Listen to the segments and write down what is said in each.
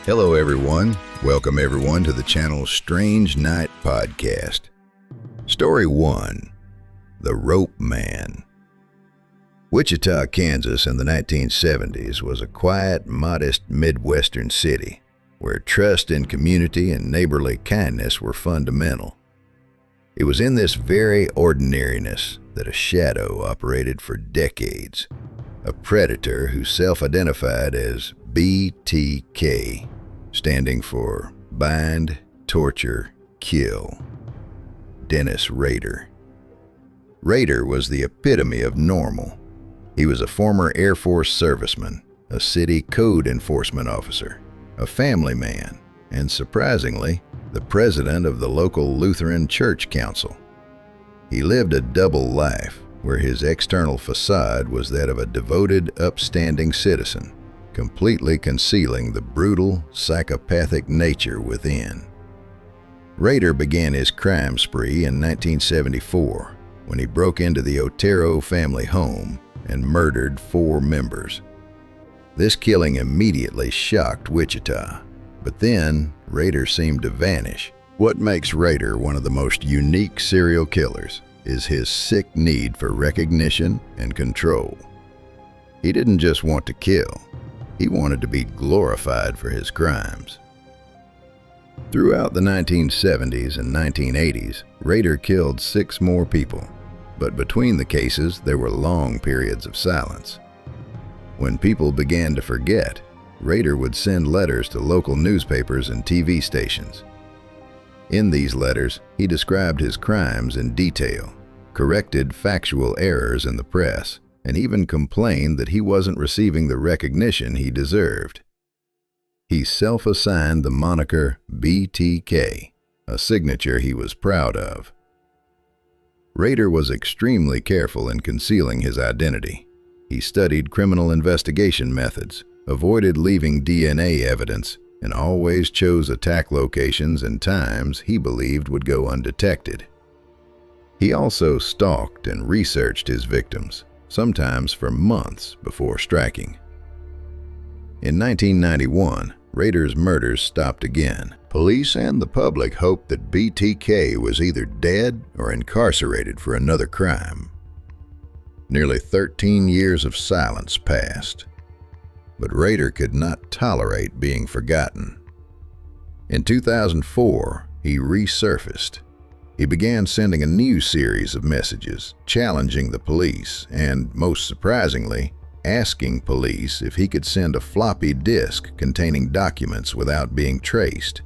Hello everyone, welcome everyone to the channel's Strange Night Podcast. Story 1, The Rope Man. Wichita, Kansas in the 1970s was a quiet, modest Midwestern city where trust in community and neighborly kindness were fundamental. It was in this very ordinariness that a shadow operated for decades, a predator who self-identified as BTK, standing for Bind, Torture, Kill. Dennis Rader. Rader was the epitome of normal. He was a former Air Force serviceman, a city code enforcement officer, a family man, and surprisingly, the president of the local Lutheran Church Council. He lived a double life, where his external facade was that of a devoted, upstanding citizen, completely concealing the brutal, psychopathic nature within. Rader began his crime spree in 1974, when he broke into the Otero family home and murdered 4 members. This killing immediately shocked Wichita, but then Rader seemed to vanish. What makes Rader one of the most unique serial killers is his sick need for recognition and control. He didn't just want to kill, he wanted to be glorified for his crimes. Throughout the 1970s and 1980s, Rader killed 6 more people, but between the cases there were long periods of silence. When people began to forget, Rader would send letters to local newspapers and TV stations. In these letters, he described his crimes in detail, corrected factual errors in the press, and even complained that he wasn't receiving the recognition he deserved. He self-assigned the moniker BTK, a signature he was proud of. Rader was extremely careful in concealing his identity. He studied criminal investigation methods, avoided leaving DNA evidence, and always chose attack locations and times he believed would go undetected. He also stalked and researched his victims, sometimes for months before striking. In 1991, Rader's murders stopped again. Police and the public hoped that BTK was either dead or incarcerated for another crime. Nearly 13 years of silence passed, but Rader could not tolerate being forgotten. In 2004, he resurfaced. He began sending a new series of messages, challenging the police and, most surprisingly, asking police if he could send a floppy disk containing documents without being traced.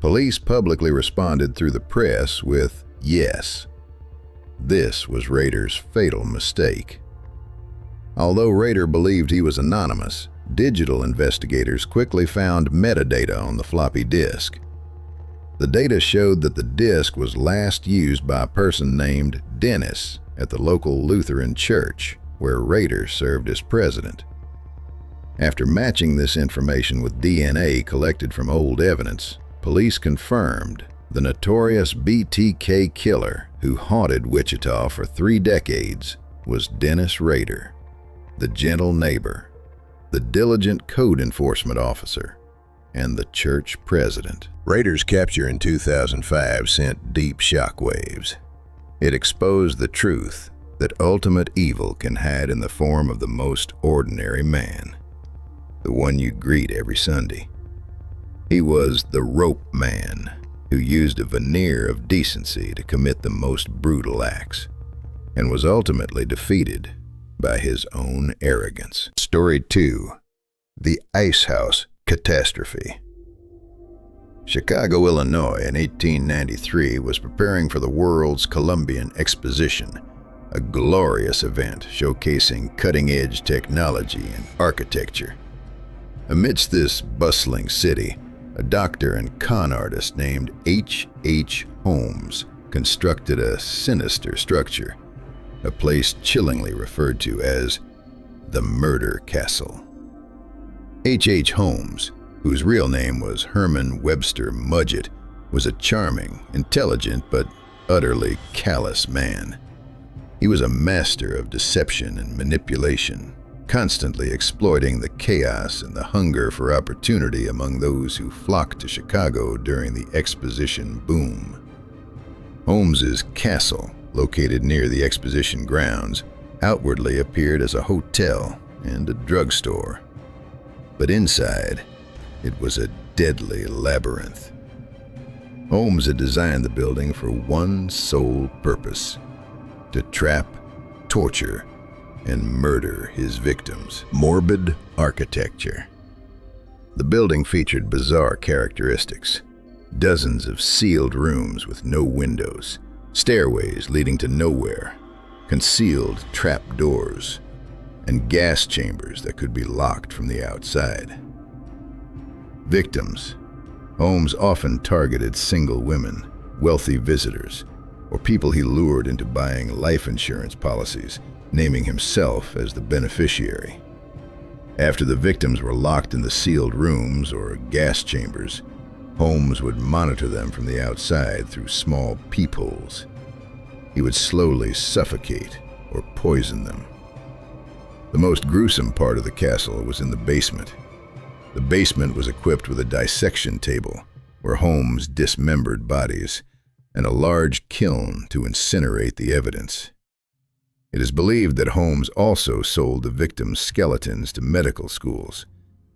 Police publicly responded through the press with yes. This was Rader's fatal mistake. Although Rader believed he was anonymous, digital investigators quickly found metadata on the floppy disk. The data showed that the disk was last used by a person named Dennis at the local Lutheran church, where Rader served as president. After matching this information with DNA collected from old evidence, police confirmed the notorious BTK killer who haunted Wichita for 3 decades was Dennis Rader, the gentle neighbor, the diligent code enforcement officer, and the church president. Rader's capture in 2005 sent deep shockwaves. It exposed the truth that ultimate evil can hide in the form of the most ordinary man, the one you greet every Sunday. He was the rope man who used a veneer of decency to commit the most brutal acts, and was ultimately defeated by his own arrogance. Story 2, The Ice House Catastrophe. Chicago, Illinois in 1893 was preparing for the World's Columbian Exposition, a glorious event showcasing cutting-edge technology and architecture. Amidst this bustling city, a doctor and con artist named H. Holmes constructed a sinister structure, a place chillingly referred to as the Murder Castle. H. Holmes, whose real name was Herman Webster Mudgett, was a charming, intelligent, but utterly callous man. He was a master of deception and manipulation, constantly exploiting the chaos and the hunger for opportunity among those who flocked to Chicago during the exposition boom. Holmes's castle, located near the exposition grounds, outwardly appeared as a hotel and a drugstore. But inside, it was a deadly labyrinth. Holmes had designed the building for one sole purpose: to trap, torture, and murder his victims. Morbid architecture. The building featured bizarre characteristics: dozens of sealed rooms with no windows, stairways leading to nowhere, concealed trap doors, and gas chambers that could be locked from the outside. Victims. Holmes often targeted single women, wealthy visitors, or people he lured into buying life insurance policies, naming himself as the beneficiary. After the victims were locked in the sealed rooms or gas chambers, Holmes would monitor them from the outside through small peepholes. He would slowly suffocate or poison them. The most gruesome part of the castle was in the basement. The basement was equipped with a dissection table where Holmes dismembered bodies and a large kiln to incinerate the evidence. It is believed that Holmes also sold the victims' skeletons to medical schools,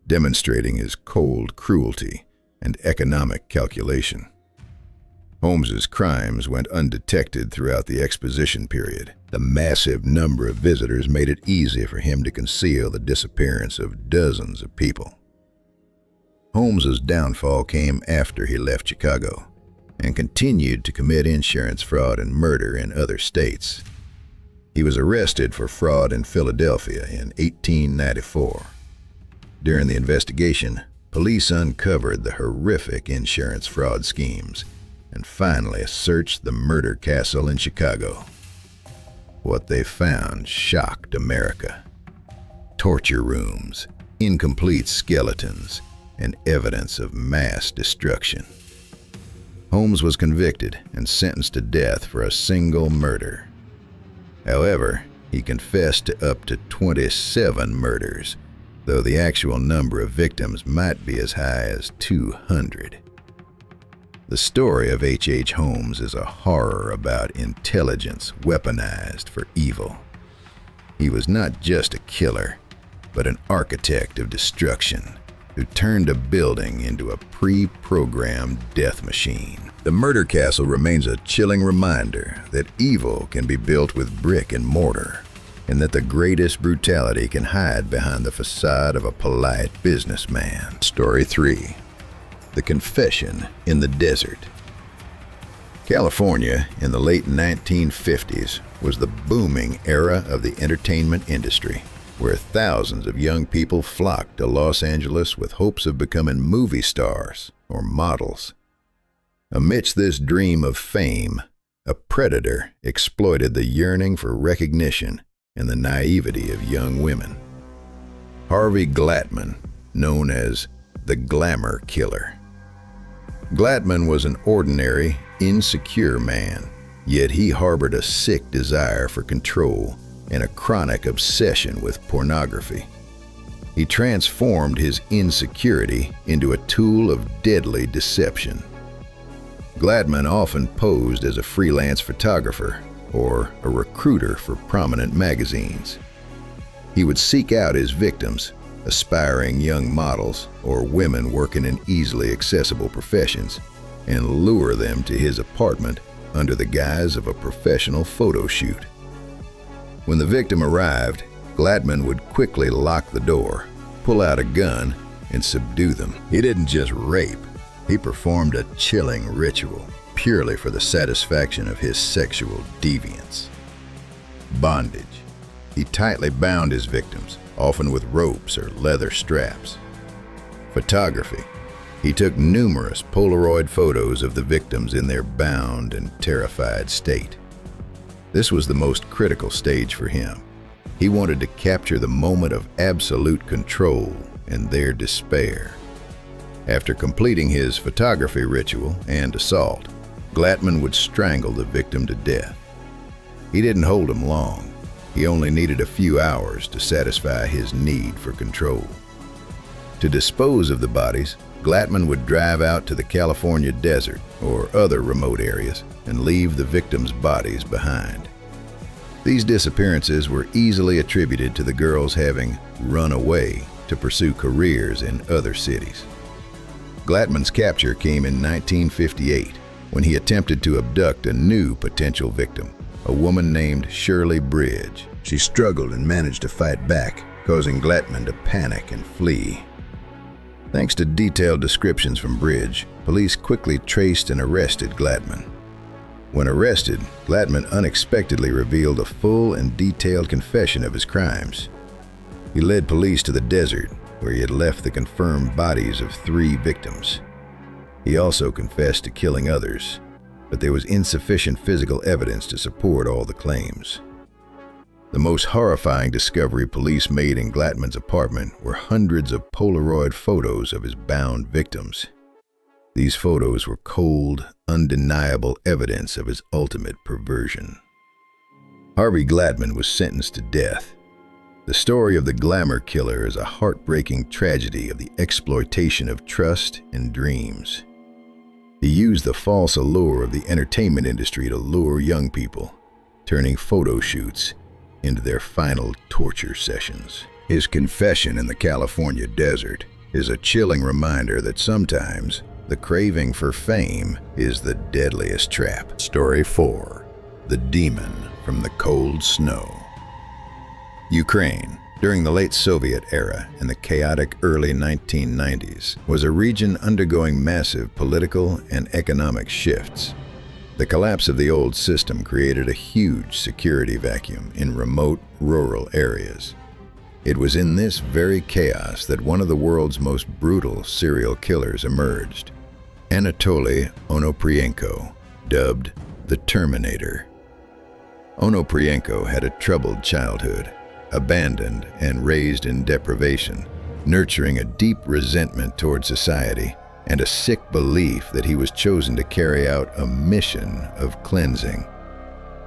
demonstrating his cold cruelty and economic calculation. Holmes's crimes went undetected throughout the exposition period. The massive number of visitors made it easy for him to conceal the disappearance of dozens of people. Holmes's downfall came after he left Chicago and continued to commit insurance fraud and murder in other states. He was arrested for fraud in Philadelphia in 1894. During the investigation, police uncovered the horrific insurance fraud schemes and finally searched the murder castle in Chicago. What they found shocked America. Torture rooms, incomplete skeletons, and evidence of mass destruction. Holmes was convicted and sentenced to death for a single murder. However, he confessed to up to 27 murders, though the actual number of victims might be as high as 200. The story of H.H. Holmes is a horror about intelligence weaponized for evil. He was not just a killer, but an architect of destruction who turned a building into a pre-programmed death machine. The murder castle remains a chilling reminder that evil can be built with brick and mortar, and that the greatest brutality can hide behind the facade of a polite businessman. Story 3. The Confession in the Desert. California in the late 1950s was the booming era of the entertainment industry, where thousands of young people flocked to Los Angeles with hopes of becoming movie stars or models. Amidst this dream of fame, a predator exploited the yearning for recognition and the naivety of young women. Harvey Glatman, known as the Glamour Killer. Glatman was an ordinary, insecure man, yet he harbored a sick desire for control and a chronic obsession with pornography. He transformed his insecurity into a tool of deadly deception. Glatman often posed as a freelance photographer or a recruiter for prominent magazines. He would seek out his victims, aspiring young models or women working in easily accessible professions, and lure them to his apartment under the guise of a professional photo shoot. When the victim arrived, Glatman would quickly lock the door, pull out a gun, and subdue them. He didn't just rape, he performed a chilling ritual purely for the satisfaction of his sexual deviance. Bondage. He tightly bound his victims, often with ropes or leather straps. Photography. He took numerous Polaroid photos of the victims in their bound and terrified state. This was the most critical stage for him. He wanted to capture the moment of absolute control and their despair. After completing his photography ritual and assault, Glatman would strangle the victim to death. He didn't hold him long. He only needed a few hours to satisfy his need for control. To dispose of the bodies, Glatman would drive out to the California desert or other remote areas and leave the victims' bodies behind. These disappearances were easily attributed to the girls having run away to pursue careers in other cities. Glatman's capture came in 1958 when he attempted to abduct a new potential victim, a woman named Shirley Bridge. She struggled and managed to fight back, causing Glatman to panic and flee. Thanks to detailed descriptions from Bridge, police quickly traced and arrested Glatman. When arrested, Glatman unexpectedly revealed a full and detailed confession of his crimes. He led police to the desert, where he had left the confirmed bodies of 3 victims. He also confessed to killing others, but there was insufficient physical evidence to support all the claims. The most horrifying discovery police made in Glatman's apartment were hundreds of Polaroid photos of his bound victims. These photos were cold, undeniable evidence of his ultimate perversion. Harvey Glatman was sentenced to death. The story of the glamour killer is a heartbreaking tragedy of the exploitation of trust and dreams. He used the false allure of the entertainment industry to lure young people, turning photo shoots into their final torture sessions. His confession in the California desert is a chilling reminder that sometimes the craving for fame is the deadliest trap. Story 4. The Demon from the Cold Snow. Ukraine, during the late Soviet era and the chaotic early 1990s, was a region undergoing massive political and economic shifts. The collapse of the old system created a huge security vacuum in remote, rural areas. It was in this very chaos that one of the world's most brutal serial killers emerged, Anatoly Onoprienko, dubbed the Terminator. Onoprienko had a troubled childhood, abandoned and raised in deprivation, nurturing a deep resentment toward society and a sick belief that he was chosen to carry out a mission of cleansing.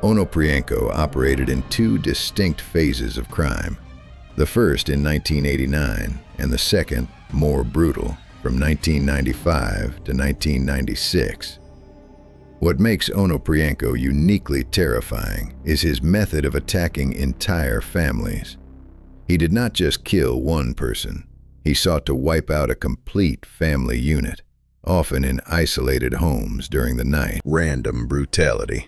Onoprienko operated in 2 distinct phases of crime, the first in 1989 and the second, more brutal, from 1995 to 1996. What makes Onoprienko uniquely terrifying is his method of attacking entire families. He did not just kill one person. He sought to wipe out a complete family unit, often in isolated homes during the night. Random brutality.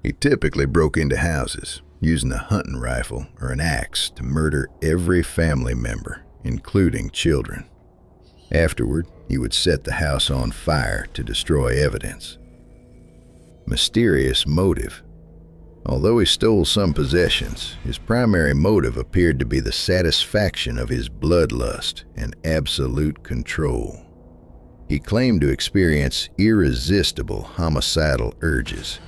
He typically broke into houses, using a hunting rifle or an axe to murder every family member, including children. Afterward, he would set the house on fire to destroy evidence. Mysterious motive. Although he stole some possessions, his primary motive appeared to be the satisfaction of his bloodlust and absolute control. He claimed to experience irresistible homicidal urges.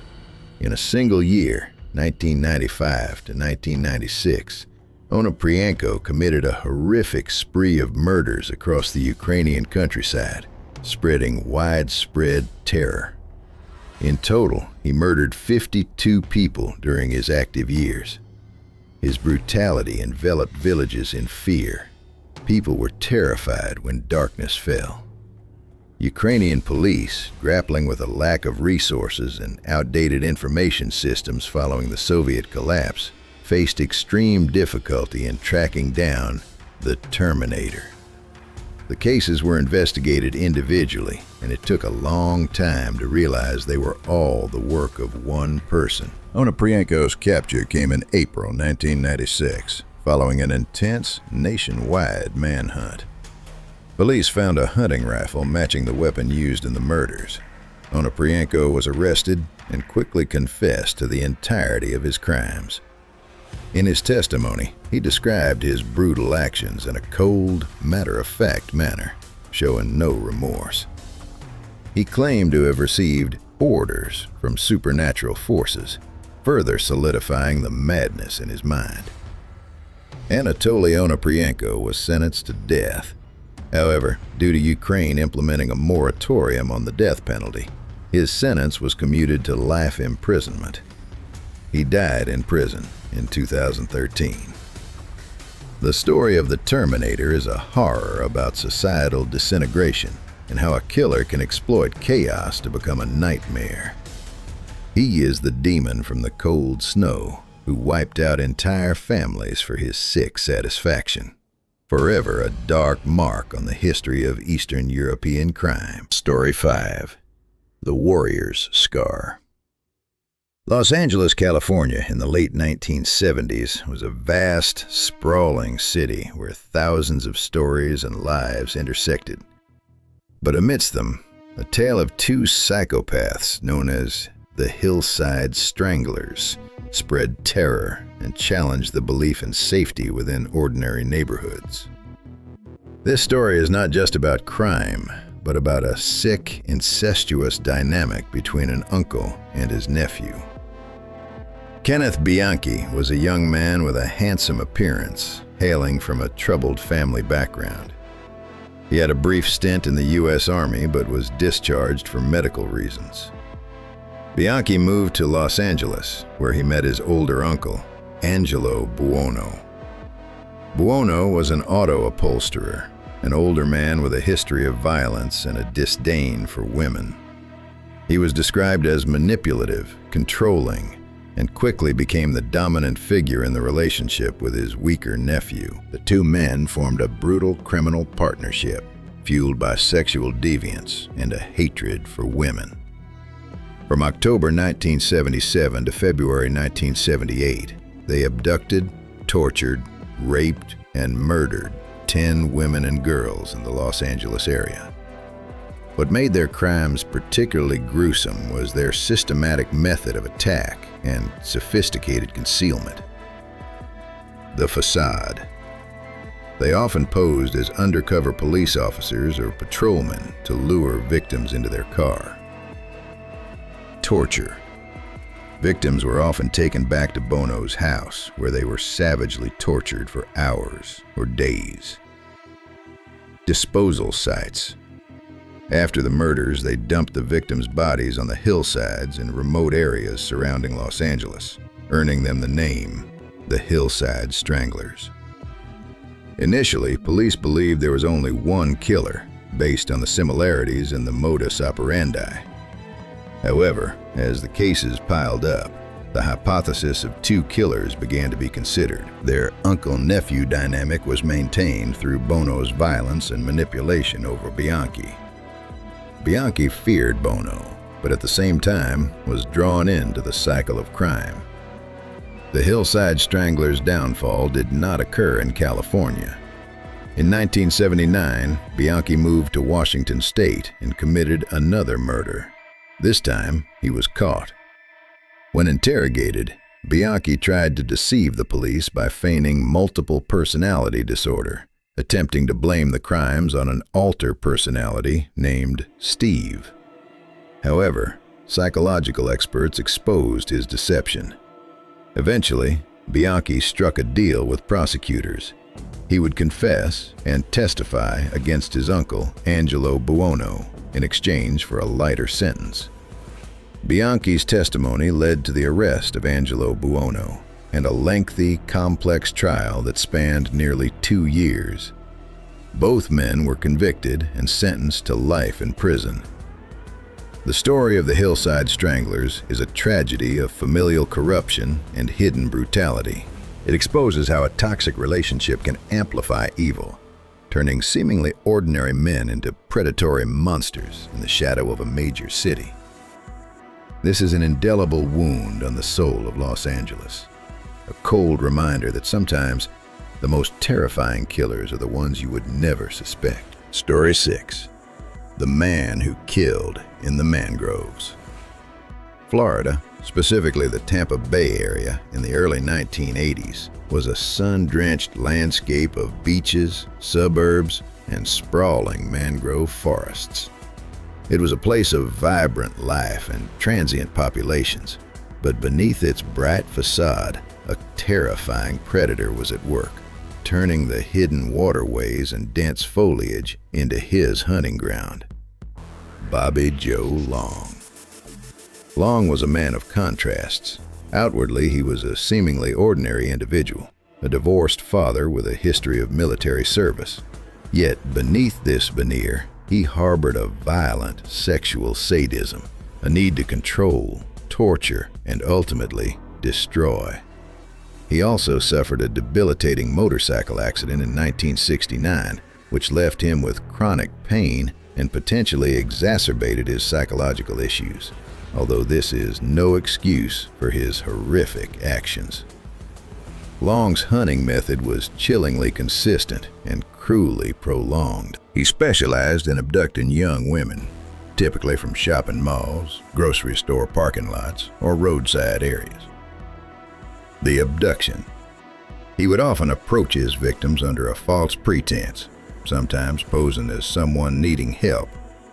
In a single year, 1995 to 1996, Onoprienko committed a horrific spree of murders across the Ukrainian countryside, spreading widespread terror. In total, he murdered 52 people during his active years. His brutality enveloped villages in fear. People were terrified when darkness fell. Ukrainian police, grappling with a lack of resources and outdated information systems following the Soviet collapse, faced extreme difficulty in tracking down the Terminator. The cases were investigated individually, and it took a long time to realize they were all the work of one person. Onoprienko's capture came in April 1996, following an intense nationwide manhunt. Police found a hunting rifle matching the weapon used in the murders. Onoprienko was arrested and quickly confessed to the entirety of his crimes. In his testimony, he described his brutal actions in a cold, matter-of-fact manner, showing no remorse. He claimed to have received orders from supernatural forces, further solidifying the madness in his mind. Anatoly Onoprienko was sentenced to death. However, due to Ukraine implementing a moratorium on the death penalty, his sentence was commuted to life imprisonment. He died in prison, in 2013. The story of the Terminator is a horror about societal disintegration and how a killer can exploit chaos to become a nightmare. He is the demon from the cold snow who wiped out entire families for his sick satisfaction. Forever a dark mark on the history of Eastern European crime. Story 5. The Warrior's Scar. Los Angeles, California in the late 1970s was a vast, sprawling city where thousands of stories and lives intersected. But amidst them, a tale of two psychopaths known as the Hillside Stranglers spread terror and challenged the belief in safety within ordinary neighborhoods. This story is not just about crime, but about a sick, incestuous dynamic between an uncle and his nephew. Kenneth Bianchi was a young man with a handsome appearance, hailing from a troubled family background. He had a brief stint in the U.S. Army but was discharged for medical reasons. Bianchi moved to Los Angeles, where he met his older uncle, Angelo Buono. Buono was an auto upholsterer, an older man with a history of violence and a disdain for women. He was described as manipulative, controlling, and quickly became the dominant figure in the relationship with his weaker nephew. The two men formed a brutal criminal partnership, fueled by sexual deviance and a hatred for women. From October 1977 to February 1978, they abducted, tortured, raped, and murdered 10 women and girls in the Los Angeles area. What made their crimes particularly gruesome was their systematic method of attack and sophisticated concealment. The facade. They often posed as undercover police officers or patrolmen to lure victims into their car. Torture. Victims were often taken back to Bono's house, where they were savagely tortured for hours or days. Disposal sites. After the murders, they dumped the victims' bodies on the hillsides in remote areas surrounding Los Angeles, earning them the name, the Hillside Stranglers. Initially, police believed there was only one killer, based on the similarities in the modus operandi. However, as the cases piled up, the hypothesis of two killers began to be considered. Their uncle-nephew dynamic was maintained through Bono's violence and manipulation over Bianchi. Bianchi feared Bono, but at the same time was drawn into the cycle of crime. The Hillside Stranglers' downfall did not occur in California. In 1979, Bianchi moved to Washington State and committed another murder. This time, he was caught. When interrogated, Bianchi tried to deceive the police by feigning multiple personality disorder, attempting to blame the crimes on an alter personality named Steve. However, psychological experts exposed his deception. Eventually, Bianchi struck a deal with prosecutors. He would confess and testify against his uncle, Angelo Buono, in exchange for a lighter sentence. Bianchi's testimony led to the arrest of Angelo Buono and a lengthy, complex trial that spanned nearly 2 years. Both men were convicted and sentenced to life in prison. The story of the Hillside Stranglers is a tragedy of familial corruption and hidden brutality. It exposes how a toxic relationship can amplify evil, turning seemingly ordinary men into predatory monsters in the shadow of a major city. This is an indelible wound on the soul of Los Angeles, a cold reminder that sometimes the most terrifying killers are the ones you would never suspect. Story 6. The Man Who Killed in the Mangroves. Florida, specifically the Tampa Bay area in the early 1980s, was a sun-drenched landscape of beaches, suburbs, and sprawling mangrove forests. It was a place of vibrant life and transient populations, but beneath its bright facade, a terrifying predator was at work, turning the hidden waterways and dense foliage into his hunting ground. Bobby Joe Long. Long was a man of contrasts. Outwardly, he was a seemingly ordinary individual, a divorced father with a history of military service. Yet beneath this veneer, he harbored a violent sexual sadism, a need to control, torture, and ultimately destroy. He also suffered a debilitating motorcycle accident in 1969, which left him with chronic pain and potentially exacerbated his psychological issues, although this is no excuse for his horrific actions. Long's hunting method was chillingly consistent and cruelly prolonged. He specialized in abducting young women, typically from shopping malls, grocery store parking lots, or roadside areas. The abduction. He would often approach his victims under a false pretense, sometimes posing as someone needing help,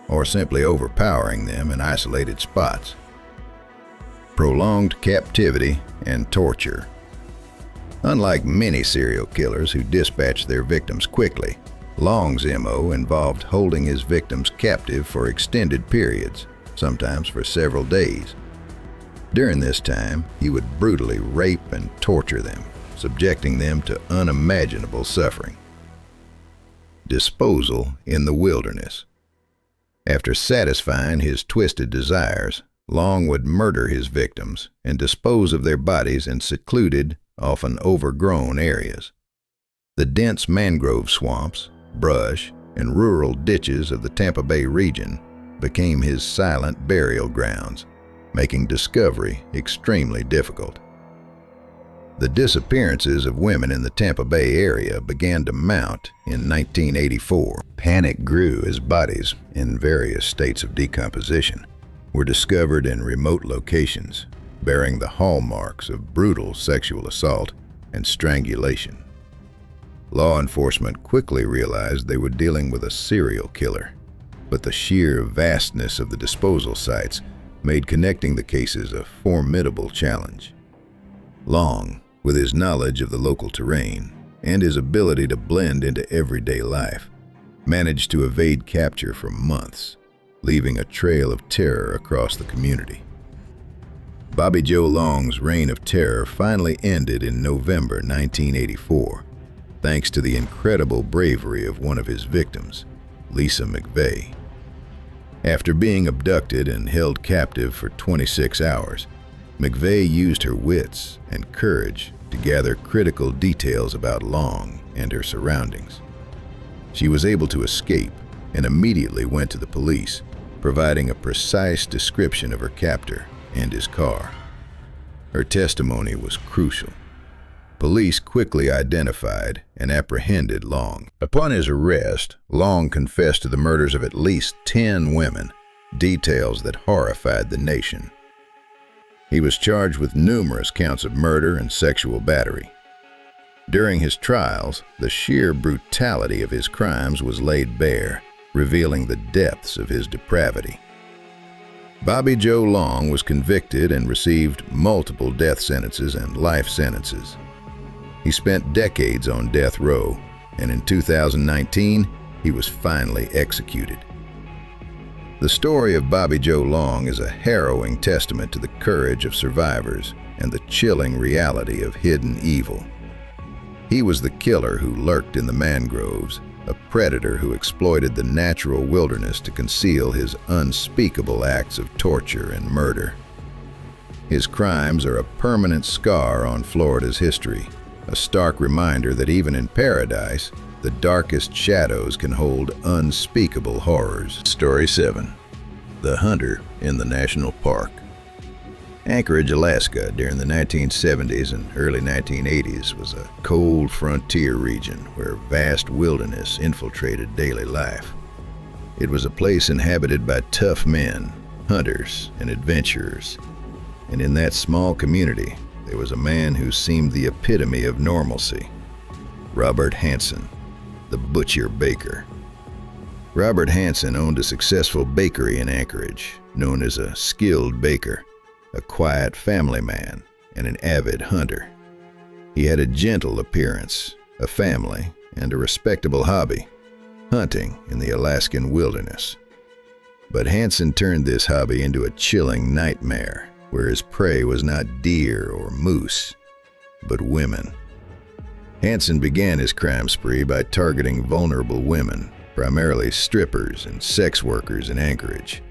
or simply overpowering them in isolated spots. Prolonged captivity and torture. Unlike many serial killers who dispatch their victims quickly, Long's MO involved holding his victims captive for extended periods, sometimes for several days. During this time, he would brutally rape and torture them, subjecting them to unimaginable suffering. Disposal in the wilderness. After satisfying his twisted desires, Long would murder his victims and dispose of their bodies in secluded, often overgrown areas. The dense mangrove swamps, brush, and rural ditches of the Tampa Bay region became his silent burial grounds, making discovery extremely difficult. The disappearances of women in the Tampa Bay area began to mount in 1984. Panic grew as bodies, in various states of decomposition, were discovered in remote locations, bearing the hallmarks of brutal sexual assault and strangulation. Law enforcement quickly realized they were dealing with a serial killer, but the sheer vastness of the disposal sites made connecting the cases a formidable challenge. Long, with his knowledge of the local terrain and his ability to blend into everyday life, managed to evade capture for months, leaving a trail of terror across the community. Bobby Joe Long's reign of terror finally ended in November 1984, thanks to the incredible bravery of one of his victims, Lisa McVeigh. After being abducted and held captive for 26 hours, McVeigh used her wits and courage to gather critical details about Long and her surroundings. She was able to escape and immediately went to the police, providing a precise description of her captor and his car. Her testimony was crucial. Police quickly identified and apprehended Long. Upon his arrest, Long confessed to the murders of at least 10 women, details that horrified the nation. He was charged with numerous counts of murder and sexual battery. During his trials, the sheer brutality of his crimes was laid bare, revealing the depths of his depravity. Bobby Joe Long was convicted and received multiple death sentences and life sentences. He spent decades on death row, and in 2019, he was finally executed. The story of Bobby Joe Long is a harrowing testament to the courage of survivors and the chilling reality of hidden evil. He was the killer who lurked in the mangroves, a predator who exploited the natural wilderness to conceal his unspeakable acts of torture and murder. His crimes are a permanent scar on Florida's history, a stark reminder that even in paradise, the darkest shadows can hold unspeakable horrors. Story 7. The Hunter in the National Park. Anchorage, Alaska, during the 1970s and early 1980s was a cold frontier region where vast wilderness infiltrated daily life. It was a place inhabited by tough men, hunters, and adventurers. And in that small community, there was a man who seemed the epitome of normalcy. Robert Hansen, the butcher baker. Robert Hansen owned a successful bakery in Anchorage, known as a skilled baker, a quiet family man, and an avid hunter. He had a gentle appearance, a family, and a respectable hobby, hunting in the Alaskan wilderness. But Hansen turned this hobby into a chilling nightmare where his prey was not deer or moose, but women. Hansen began his crime spree by targeting vulnerable women, primarily strippers and sex workers in Anchorage.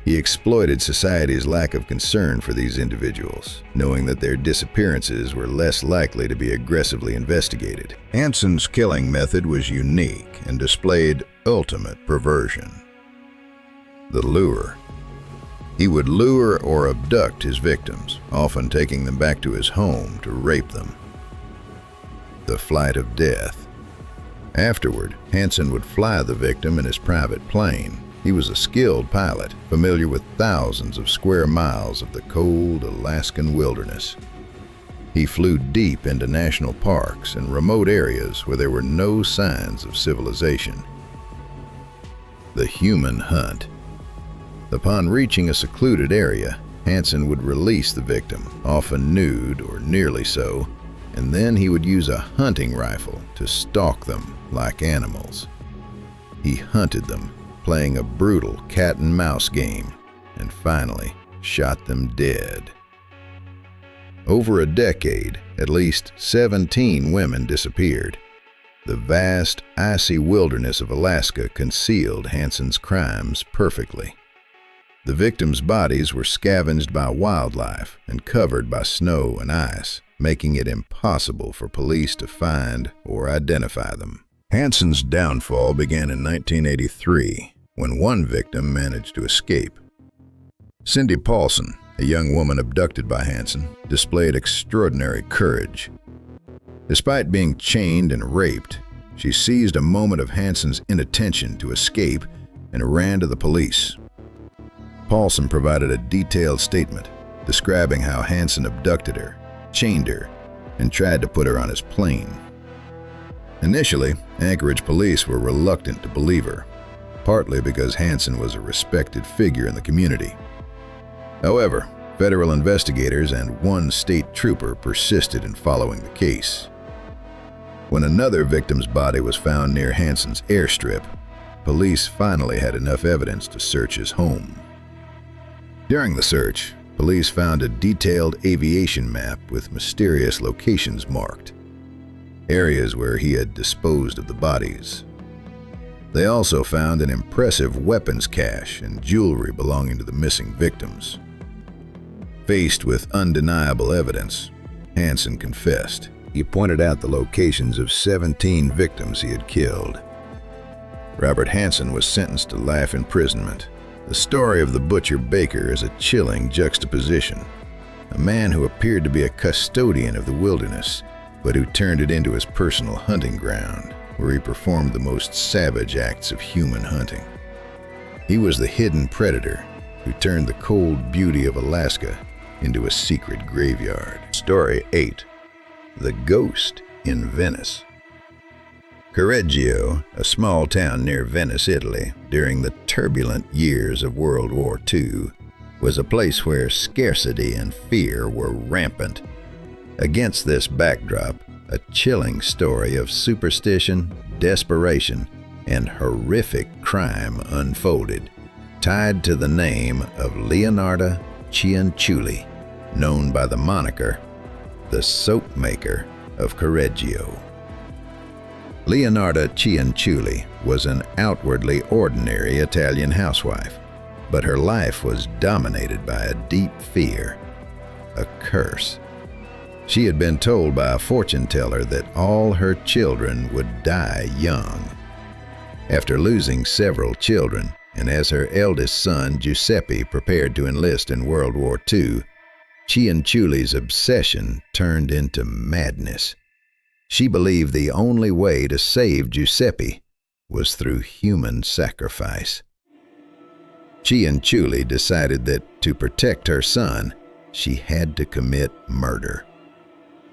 He exploited society's lack of concern for these individuals, knowing that their disappearances were less likely to be aggressively investigated. Hansen's killing method was unique and displayed ultimate perversion. The lure. He would lure or abduct his victims, often taking them back to his home to rape them. The flight of death. Afterward, Hansen would fly the victim in his private plane. He was a skilled pilot, familiar with thousands of square miles of the cold Alaskan wilderness. He flew deep into national parks and remote areas where there were no signs of civilization. The human hunt. Upon reaching a secluded area, Hansen would release the victim, often nude or nearly so, and then he would use a hunting rifle to stalk them like animals. He hunted them, playing a brutal cat-and-mouse game, and finally shot them dead. Over a decade, at least 17 women disappeared. The vast, icy wilderness of Alaska concealed Hansen's crimes perfectly. The victims' bodies were scavenged by wildlife and covered by snow and ice, making it impossible for police to find or identify them. Hansen's downfall began in 1983, when one victim managed to escape. Cindy Paulson, a young woman abducted by Hansen, displayed extraordinary courage. Despite being chained and raped, she seized a moment of Hansen's inattention to escape and ran to the police. Paulson provided a detailed statement describing how Hansen abducted her, chained her, and tried to put her on his plane. Initially, Anchorage police were reluctant to believe her, partly because Hansen was a respected figure in the community. However, federal investigators and one state trooper persisted in following the case. When another victim's body was found near Hansen's airstrip, police finally had enough evidence to search his home. During the search, police found a detailed aviation map with mysterious locations marked, areas where he had disposed of the bodies. They also found an impressive weapons cache and jewelry belonging to the missing victims. Faced with undeniable evidence, Hansen confessed. He pointed out the locations of 17 victims he had killed. Robert Hansen was sentenced to life imprisonment. The story of the butcher baker is a chilling juxtaposition. A man who appeared to be a custodian of the wilderness, but who turned it into his personal hunting ground, where he performed the most savage acts of human hunting. He was the hidden predator who turned the cold beauty of Alaska into a secret graveyard. Story 8. The Ghost in Venice. Correggio, a small town near Venice, Italy, during the turbulent years of World War II, was a place where scarcity and fear were rampant. Against this backdrop, a chilling story of superstition, desperation, and horrific crime unfolded, tied to the name of Leonardo Cianciulli, known by the moniker the Soap Maker of Correggio. Leonardo Cianciulli was an outwardly ordinary Italian housewife, but her life was dominated by a deep fear, a curse. She had been told by a fortune teller that all her children would die young. After losing several children, and as her eldest son Giuseppe prepared to enlist in World War II, Cianciulli's obsession turned into madness. She believed the only way to save Giuseppe was through human sacrifice. Cianciulli decided that to protect her son, she had to commit murder.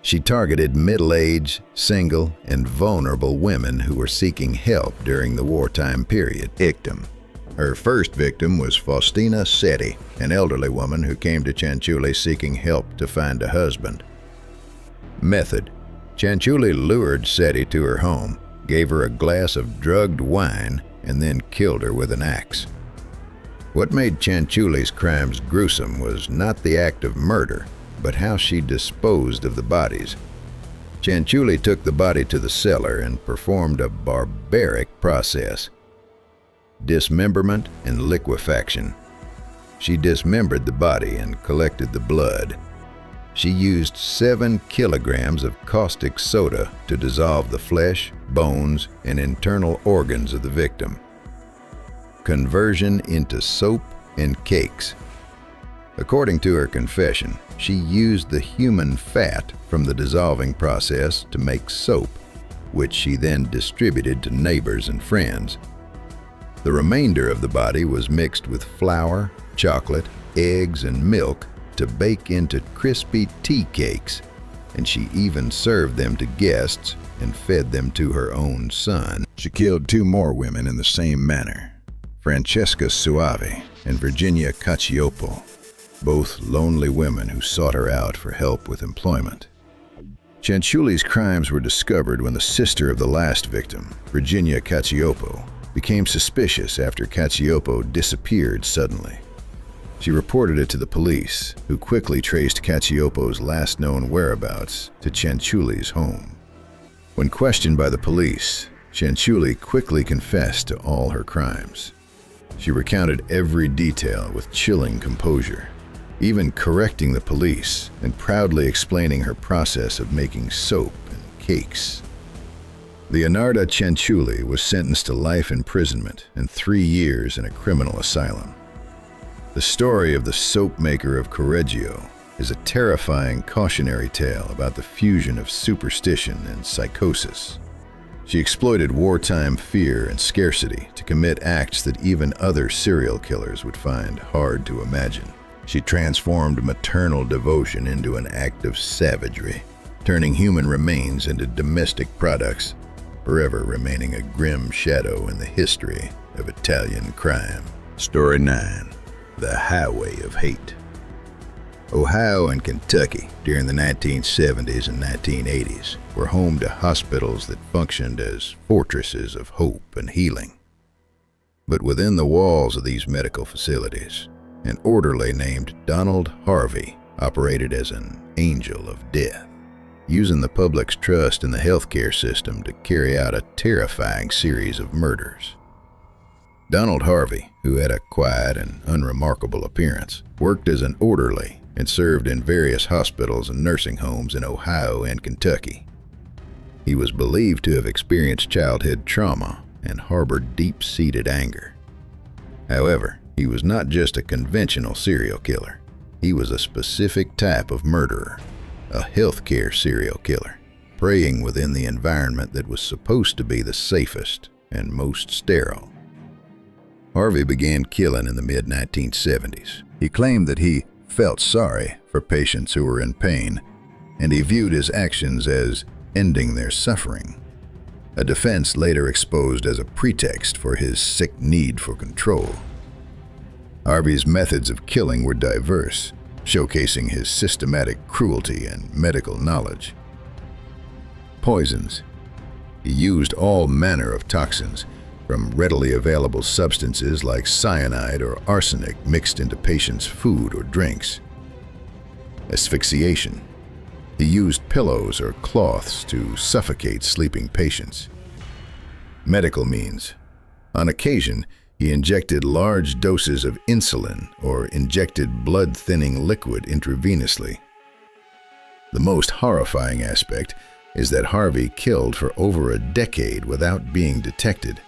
She targeted middle-aged, single, and vulnerable women who were seeking help during the wartime period. Her first victim was Faustina Setti, an elderly woman who came to Cianciulli seeking help to find a husband. Method: Cianciulli lured Setti to her home, gave her a glass of drugged wine, and then killed her with an axe. What made Chanchuli's crimes gruesome was not the act of murder, but how she disposed of the bodies. Chanchuli took the body to the cellar and performed a barbaric process: dismemberment and liquefaction. She dismembered the body and collected the blood. She used 7 kilograms of caustic soda to dissolve the flesh, bones, and internal organs of the victim. Conversion into soap and cakes. According to her confession, she used the human fat from the dissolving process to make soap, which she then distributed to neighbors and friends. The remainder of the body was mixed with flour, chocolate, eggs, and milk to bake into crispy tea cakes, and she even served them to guests and fed them to her own son. She killed 2 more women in the same manner: Francesca Suave and Virginia Cacioppo, both lonely women who sought her out for help with employment. Chanchuli's crimes were discovered when the sister of the last victim, Virginia Cacioppo, became suspicious after Cacioppo disappeared suddenly. She reported it to the police, who quickly traced Cacioppo's last known whereabouts to Chanchuli's home. When questioned by the police, Chanchuli quickly confessed to all her crimes. She recounted every detail with chilling composure, even correcting the police and proudly explaining her process of making soap and cakes. Leonarda Chanchuli was sentenced to life imprisonment and 3 years in a criminal asylum. The story of the soap maker of Correggio is a terrifying cautionary tale about the fusion of superstition and psychosis. She exploited wartime fear and scarcity to commit acts that even other serial killers would find hard to imagine. She transformed maternal devotion into an act of savagery, turning human remains into domestic products, forever remaining a grim shadow in the history of Italian crime. Story 9. The Highway of Hate. Ohio and Kentucky during the 1970s and 1980s were home to hospitals that functioned as fortresses of hope and healing. But within the walls of these medical facilities, an orderly named Donald Harvey operated as an angel of death, using the public's trust in the healthcare system to carry out a terrifying series of murders. Donald Harvey, who had a quiet and unremarkable appearance, worked as an orderly and served in various hospitals and nursing homes in Ohio and Kentucky. He was believed to have experienced childhood trauma and harbored deep-seated anger. However, he was not just a conventional serial killer. He was a specific type of murderer, a healthcare serial killer, preying within the environment that was supposed to be the safest and most sterile. Harvey began killing in the mid-1970s. He claimed that he felt sorry for patients who were in pain, and he viewed his actions as ending their suffering, a defense later exposed as a pretext for his sick need for control. Harvey's methods of killing were diverse, showcasing his systematic cruelty and medical knowledge. Poisons. He used all manner of toxins, from readily available substances like cyanide or arsenic mixed into patients' food or drinks. Asphyxiation. He used pillows or cloths to suffocate sleeping patients. Medical means. On occasion, he injected large doses of insulin or injected blood-thinning liquid intravenously. The most horrifying aspect is that Harvey killed for over a decade without being detected.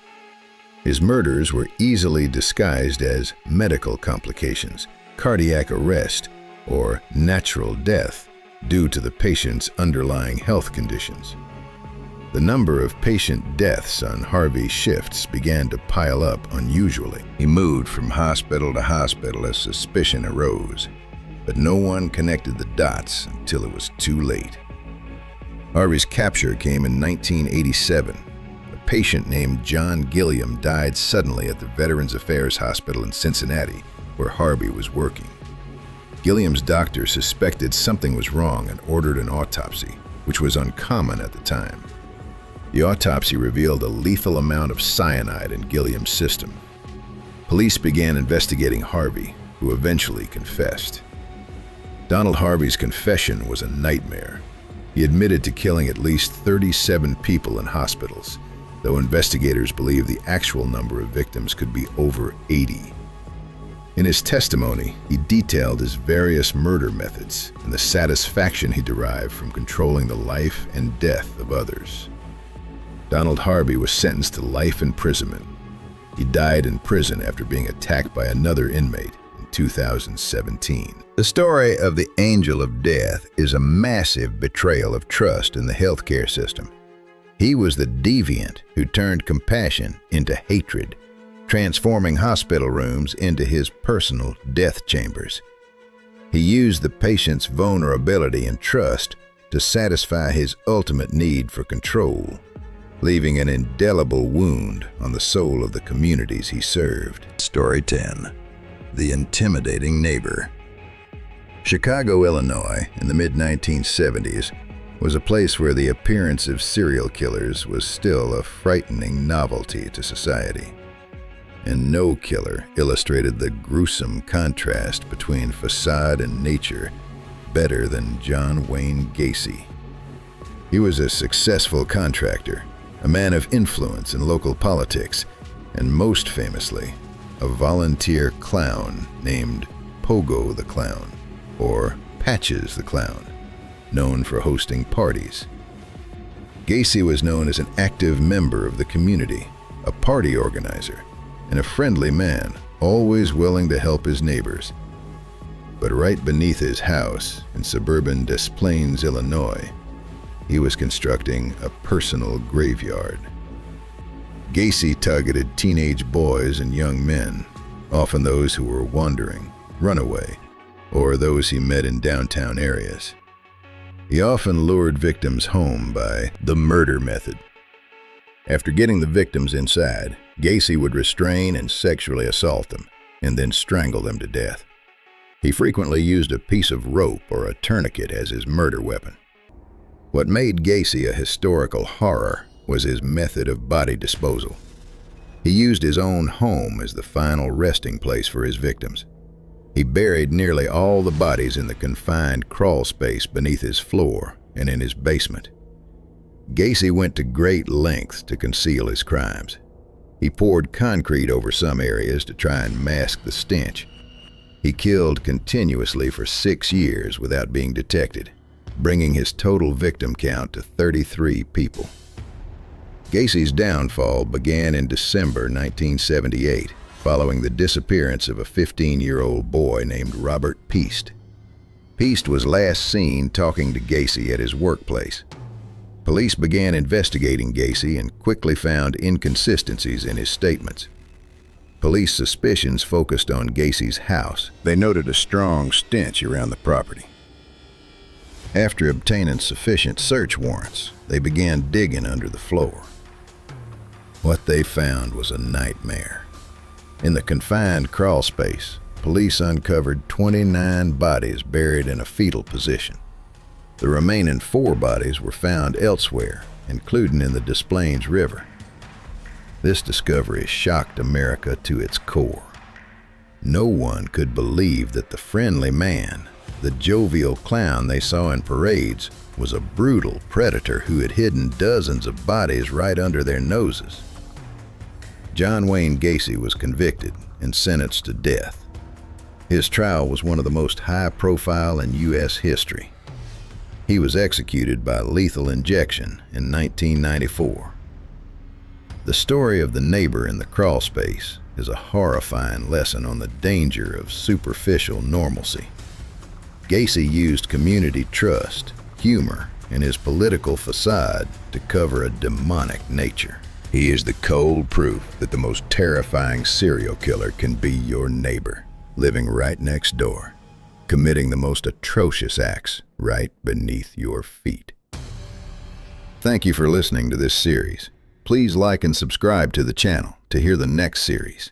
His murders were easily disguised as medical complications, cardiac arrest, or natural death due to the patient's underlying health conditions. The number of patient deaths on Harvey's shifts began to pile up unusually. He moved from hospital to hospital as suspicion arose, but no one connected the dots until it was too late. Harvey's capture came in 1987. A patient named John Gilliam died suddenly at the Veterans Affairs Hospital in Cincinnati, where Harvey was working. Gilliam's doctor suspected something was wrong and ordered an autopsy, which was uncommon at the time. The autopsy revealed a lethal amount of cyanide in Gilliam's system. Police began investigating Harvey, who eventually confessed. Donald Harvey's confession was a nightmare. He admitted to killing at least 37 people in hospitals, though investigators believe the actual number of victims could be over 80. In his testimony, he detailed his various murder methods and the satisfaction he derived from controlling the life and death of others. Donald Harvey was sentenced to life imprisonment. He died in prison after being attacked by another inmate in 2017. The story of the Angel of Death is a massive betrayal of trust in the healthcare system. He was the deviant who turned compassion into hatred, transforming hospital rooms into his personal death chambers. He used the patient's vulnerability and trust to satisfy his ultimate need for control, leaving an indelible wound on the soul of the communities he served. Story 10. The Intimidating Neighbor. Chicago, Illinois, in the mid-1970s, was a place where the appearance of serial killers was still a frightening novelty to society. And no killer illustrated the gruesome contrast between facade and nature better than John Wayne Gacy. He was a successful contractor, a man of influence in local politics, and most famously, a volunteer clown named Pogo the Clown, or Patches the Clown, known for hosting parties. Gacy was known as an active member of the community, a party organizer, and a friendly man, always willing to help his neighbors. But right beneath his house in suburban Des Plaines, Illinois, he was constructing a personal graveyard. Gacy targeted teenage boys and young men, often those who were wandering, runaway, or those he met in downtown areas. He often lured victims home by the murder method. After getting the victims inside, Gacy would restrain and sexually assault them, and then strangle them to death. He frequently used a piece of rope or a tourniquet as his murder weapon. What made Gacy a historical horror was his method of body disposal. He used his own home as the final resting place for his victims. He buried nearly all the bodies in the confined crawl space beneath his floor and in his basement. Gacy went to great lengths to conceal his crimes. He poured concrete over some areas to try and mask the stench. He killed continuously for 6 years without being detected, bringing his total victim count to 33 people. Gacy's downfall began in December 1978, following the disappearance of a 15-year-old boy named Robert Peast. Peast was last seen talking to Gacy at his workplace. Police began investigating Gacy and quickly found inconsistencies in his statements. Police suspicions focused on Gacy's house. They noted a strong stench around the property. After obtaining sufficient search warrants, they began digging under the floor. What they found was a nightmare. In the confined crawl space, police uncovered 29 bodies buried in a fetal position. The remaining 4 bodies were found elsewhere, including in the Des Plaines River. This discovery shocked America to its core. No one could believe that the friendly man, the jovial clown they saw in parades, was a brutal predator who had hidden dozens of bodies right under their noses. John Wayne Gacy was convicted and sentenced to death. His trial was one of the most high-profile in U.S. history. He was executed by lethal injection in 1994. The story of the neighbor in the crawl space is a horrifying lesson on the danger of superficial normalcy. Gacy used community trust, humor, and his political facade to cover a demonic nature. He is the cold proof that the most terrifying serial killer can be your neighbor, living right next door, committing the most atrocious acts right beneath your feet. Thank you for listening to this series. Please like and subscribe to the channel to hear the next series.